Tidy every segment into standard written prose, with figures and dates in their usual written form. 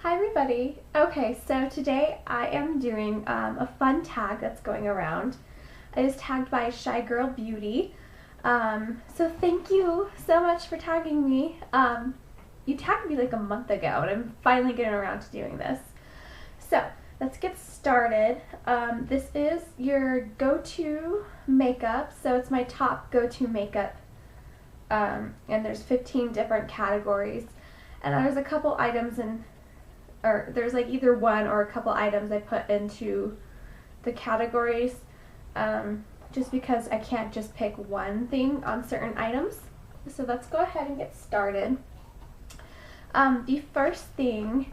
Hi everybody! Okay, so today I am doing a fun tag that's going around. It is tagged by Shy Girl Beauty. So thank you so much for tagging me. You tagged me like a month ago and I'm finally getting around to doing this. So let's get started. This is your go-to makeup. So it's my top go-to makeup. And there's 15 different categories. And there's a couple items or there's like either one or a couple items I put into the categories just because I can't just pick one thing on certain items. So let's go ahead and get started. The first thing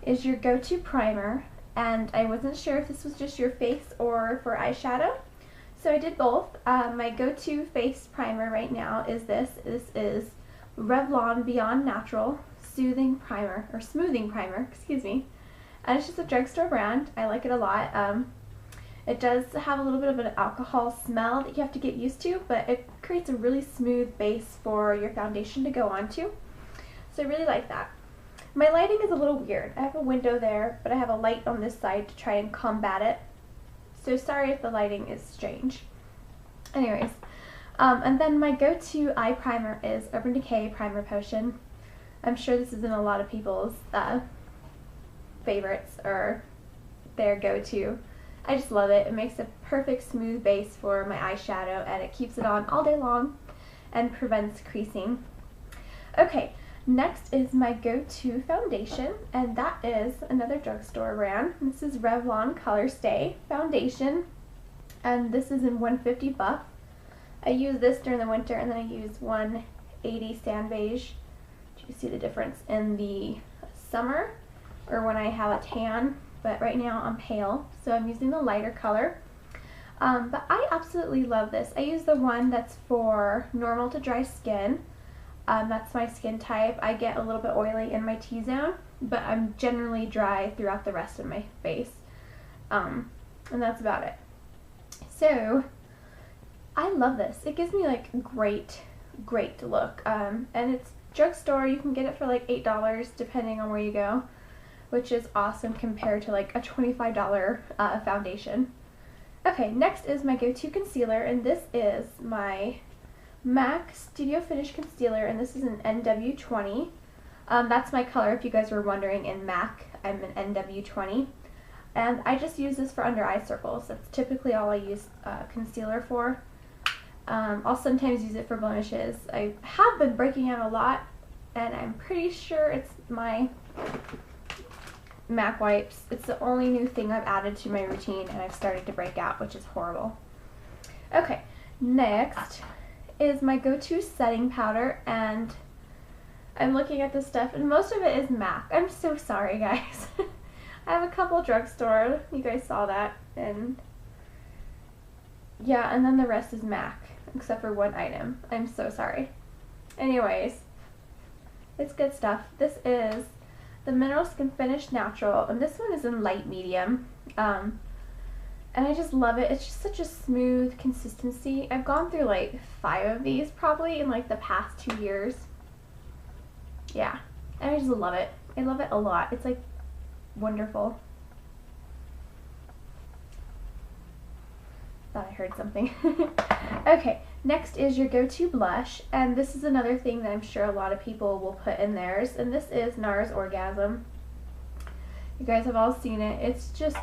is your go-to primer, and I wasn't sure if this was just your face or for eyeshadow, so I did both. My go-to face primer right now is this. This is Revlon Beyond Natural Soothing Primer, or Smoothing Primer, excuse me. And it's just a drugstore brand. I like it a lot. It does have a little bit of an alcohol smell that you have to get used to, but it creates a really smooth base for your foundation to go onto. So I really like that. My lighting is a little weird. I have a window there, but I have a light on this side to try and combat it. So sorry if the lighting is strange. Anyways, and then my go-to eye primer is Urban Decay Primer Potion. I'm sure this is in a lot of people's favorites or their go-to. I just love it. It makes a perfect smooth base for my eyeshadow, and it keeps it on all day long and prevents creasing. Okay, next is my go-to foundation, and that is another drugstore brand. This is Revlon Color Stay Foundation, and this is in 150 Buff. I use this during the winter, and then I use 180 Sand Beige. Do you see the difference in the summer or when I have a tan? But right now I'm pale, so I'm using the lighter color. But I absolutely love this. I use the one that's for normal to dry skin. That's my skin type. I get a little bit oily in my T-zone, but I'm generally dry throughout the rest of my face. And that's about it. So I love this. It gives me like great look. And it's drugstore. You can get it for like $8 depending on where you go, which is awesome compared to like a $25 foundation. Okay, next is my go-to concealer, and this is my MAC Studio Finish Concealer, and this is an NW20. That's my color if you guys were wondering. In MAC, I'm an NW20. And I just use this for under eye circles. That's typically all I use concealer for. I'll sometimes use it for blemishes. I have been breaking out a lot, and I'm pretty sure it's my MAC wipes. It's the only new thing I've added to my routine, and I've started to break out, which is horrible. Okay, next is my go-to setting powder, and I'm looking at this stuff, and most of it is MAC. I'm so sorry, guys. I have a couple drugstore. You guys saw that, and yeah, and then the rest is MAC, except for one item. I'm so sorry. Anyways, it's good stuff. This is the Mineral Skin Finish Natural, and this one is in light medium. And I just love it. It's just such a smooth consistency. I've gone through like 5 of these probably in like the past 2 years. Yeah, and I just love it. I love it a lot. It's like wonderful. Thought I heard something. Okay, next is your go-to blush, and this is another thing that I'm sure a lot of people will put in theirs, and this is NARS Orgasm. You guys have all seen it. It's just,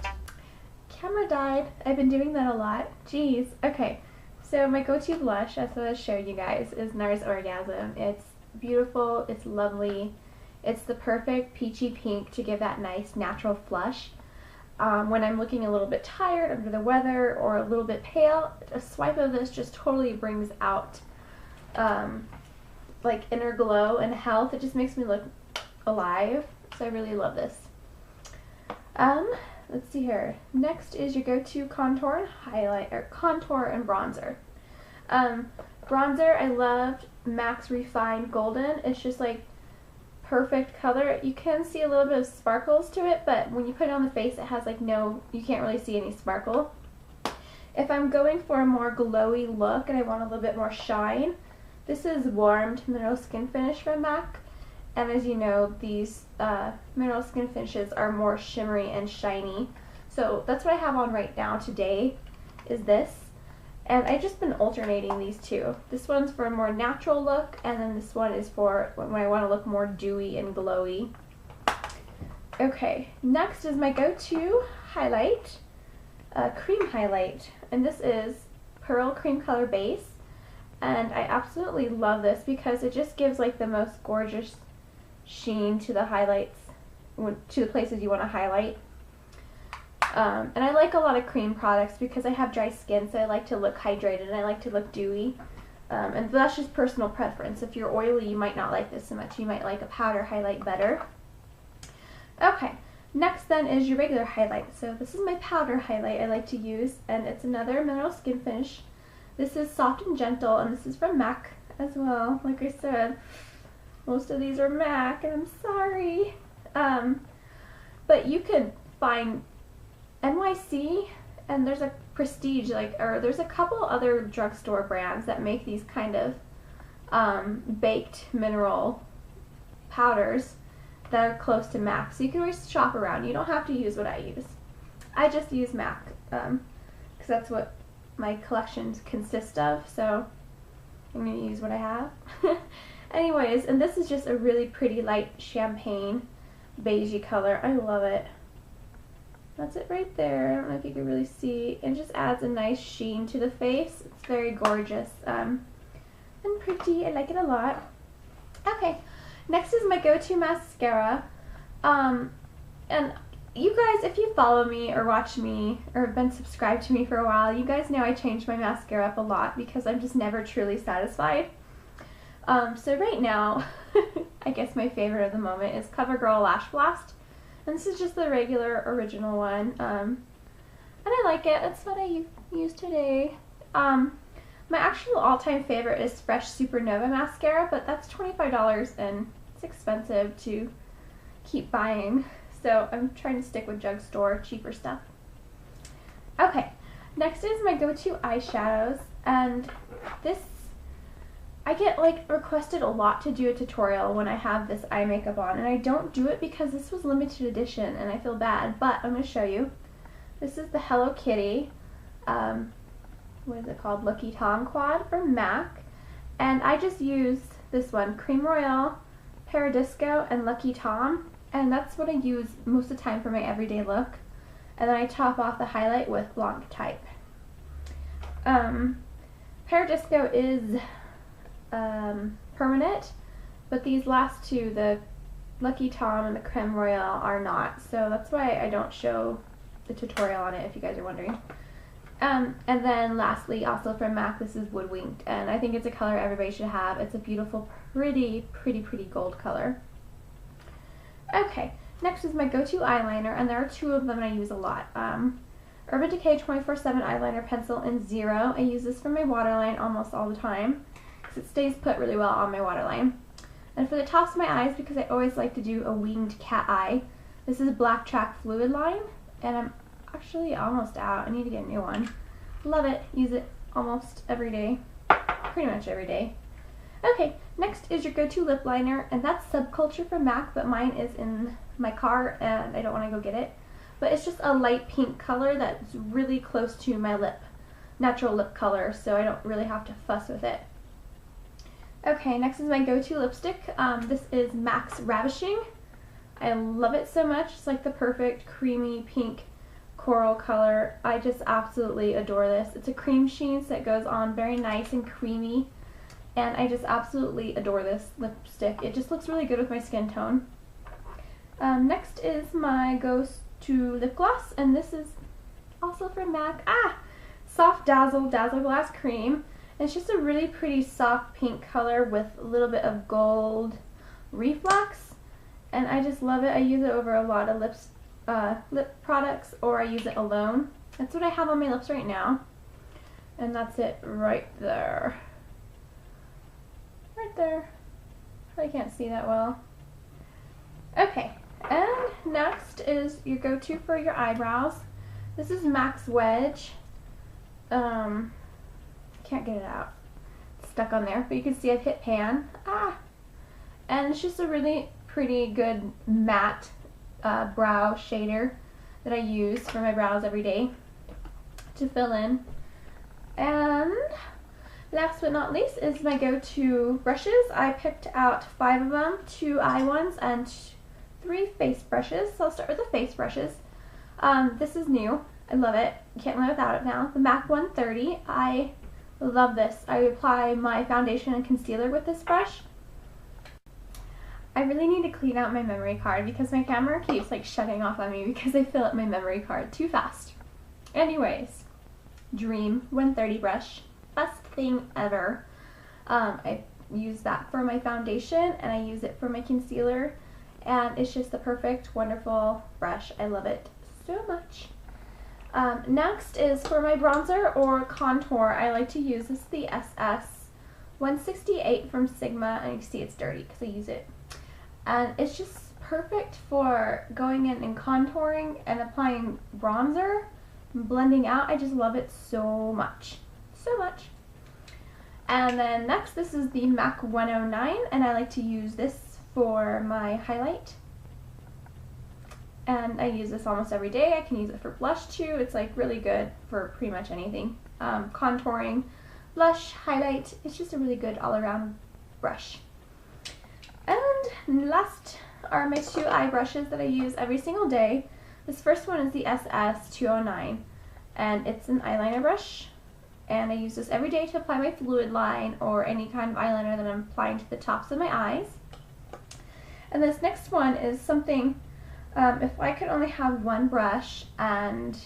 camera died. I've been doing that a lot. Jeez. Okay, so my go-to blush, as I showed you guys, is NARS Orgasm. It's beautiful. It's lovely. It's the perfect peachy pink to give that nice natural flush. When I'm looking a little bit tired, under the weather, or a little bit pale, a swipe of this just totally brings out like inner glow and health. It just makes me look alive, so I really love this. Let's see here. Next is your go-to contour and highlight, or contour and bronzer. Bronzer, I loved MAC's Refined Golden. It's just like perfect color. You can see a little bit of sparkles to it, but when you put it on the face, it has like you can't really see any sparkle. If I'm going for a more glowy look and I want a little bit more shine, this is Warmed Mineral Skin Finish from MAC, And as you know, these mineral skin finishes are more shimmery and shiny. So that's what I have on right now today, is this. And I've just been alternating these two. This one's for a more natural look, and then this one is for when I want to look more dewy and glowy. Okay, next is my go-to highlight, cream highlight. And this is Pearl Cream Color Base. And I absolutely love this because it just gives like the most gorgeous sheen to the highlights, to the places you want to highlight. And I like a lot of cream products because I have dry skin, so I like to look hydrated and I like to look dewy. And that's just personal preference. If you're oily, you might not like this so much. You might like a powder highlight better. Okay, next then is your regular highlight. So this is my powder highlight I like to use, and it's another mineral skin finish. This is Soft and Gentle, and this is from MAC as well. Like I said, most of these are MAC, and I'm sorry. But you can find NYC, and there's a Prestige, or there's a couple other drugstore brands that make these kind of baked mineral powders that are close to MAC. So you can always shop around. You don't have to use what I use. I just use MAC because that's what my collections consist of, so I'm going to use what I have. Anyways, and this is just a really pretty light champagne beigey color. I love it. That's it right there. I don't know if you can really see. It just adds a nice sheen to the face. It's very gorgeous and pretty. I like it a lot. Okay, next is my go-to mascara. And you guys, if you follow me or watch me or have been subscribed to me for a while, you guys know I change my mascara up a lot because I'm just never truly satisfied. So right now, I guess my favorite of the moment is CoverGirl Lash Blast. And this is just the regular original one. And I like it. That's what I use today. My actual all-time favorite is Fresh Supernova Mascara, but that's $25 and it's expensive to keep buying. So I'm trying to stick with drugstore, cheaper stuff. Okay, next is my go-to eyeshadows, and this, I get requested a lot to do a tutorial when I have this eye makeup on, and I don't do it because this was limited edition and I feel bad, but I'm going to show you. This is the Hello Kitty, what is it called, Lucky Tom Quad from MAC, and I just use this one, Cream Royale, Paradisco, and Lucky Tom. And that's what I use most of the time for my everyday look. And then I top off the highlight with Blanc Type. Paradisco is permanent, but these last two, the Lucky Tom and the Creme Royale, are not. So that's why I don't show the tutorial on it, if you guys are wondering. And then lastly, also from MAC, this is Wood Winked. And I think it's a color everybody should have. It's a beautiful, pretty gold color. Okay, next is my go-to eyeliner, and there are two of them I use a lot. Urban Decay 24/7 Eyeliner Pencil in 0. I use this for my waterline almost all the time because it stays put really well on my waterline. And for the tops of my eyes, because I always like to do a winged cat eye, this is Black Track Fluid Line, and I'm actually almost out. I need to get a new one. Love it. Use it almost every day. Pretty much every day. Okay, next is your go-to lip liner, and that's Subculture from MAC, but mine is in my car and I don't want to go get it. But it's just a light pink color that's really close to my natural lip color, so I don't really have to fuss with it. Okay, next is my go-to lipstick. This is MAC's Ravishing. I love it so much. It's like the perfect creamy pink coral color. I just absolutely adore this. It's a cream sheen, so it goes on very nice and creamy. And I just absolutely adore this lipstick. It just looks really good with my skin tone. Next is my go-to lip gloss, and this is also from MAC. Soft Dazzle Glass Cream. And it's just a really pretty soft pink color with a little bit of gold reflex. And I just love it. I use it over a lot of lip products, or I use it alone. That's what I have on my lips right now. And that's it right there. Right there. Probably can't see that well. Okay, and next is your go-to for your eyebrows. This is MAC's Wedge. Can't get it out. It's stuck on there, but you can see I've hit pan. And it's just a really pretty good matte brow shader that I use for my brows every day to fill in. And last but not least is my go-to brushes. I picked out 5 of them, 2 eye ones and 3 face brushes. So I'll start with the face brushes. This is new. I love it. Can't live without it now. The MAC 130. I love this. I apply my foundation and concealer with this brush. I really need to clean out my memory card because my camera keeps like shutting off on me because I fill up my memory card too fast. Anyways, Dream 130 brush. Best thing ever. I use that for my foundation and I use it for my concealer, and it's just the perfect, wonderful brush. I love it so much. Next is for my bronzer or contour. I like to use this, the SS 168 from Sigma, and you can see it's dirty because I use it. And it's just perfect for going in and contouring and applying bronzer and blending out. I just love it so much. So much. And then next, this is the MAC 109, and I like to use this for my highlight. And I use this almost every day. I can use it for blush too. It's like really good for pretty much anything. Contouring, blush, highlight. It's just a really good all-around brush. And last are my 2 eye brushes that I use every single day. This first one is the SS 209, and it's an eyeliner brush. And I use this every day to apply my fluid line or any kind of eyeliner that I'm applying to the tops of my eyes. And this next one is something, if I could only have one brush and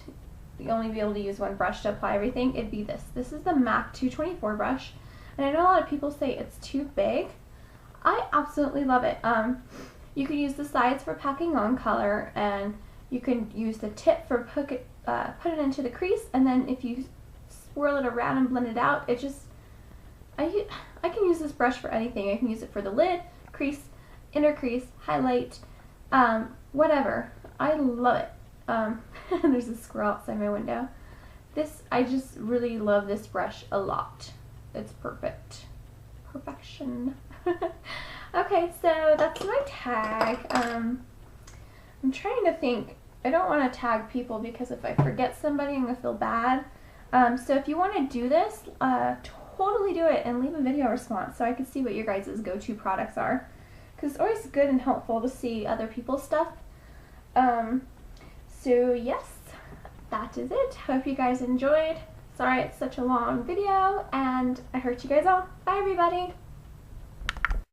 you only be able to use one brush to apply everything, it'd be this. This is the MAC 224 brush. And I know a lot of people say it's too big. I absolutely love it. You can use the sides for packing on color, and you can use the tip for put it into the crease, and then if you swirl it around and blend it out, it just, I can use this brush for anything. I can use it for the lid, crease, inner crease, highlight, whatever. I love it. There's a squirrel outside my window. I just really love this brush a lot. It's perfect. Perfection. Okay, so that's my tag. I'm trying to think. I don't want to tag people because if I forget somebody, I'm going to feel bad. So if you want to do this, totally do it and leave a video response so I can see what your guys' go-to products are. Because it's always good and helpful to see other people's stuff. So yes, that is it. Hope you guys enjoyed. Sorry it's such a long video, and I hurt you guys all. Bye everybody!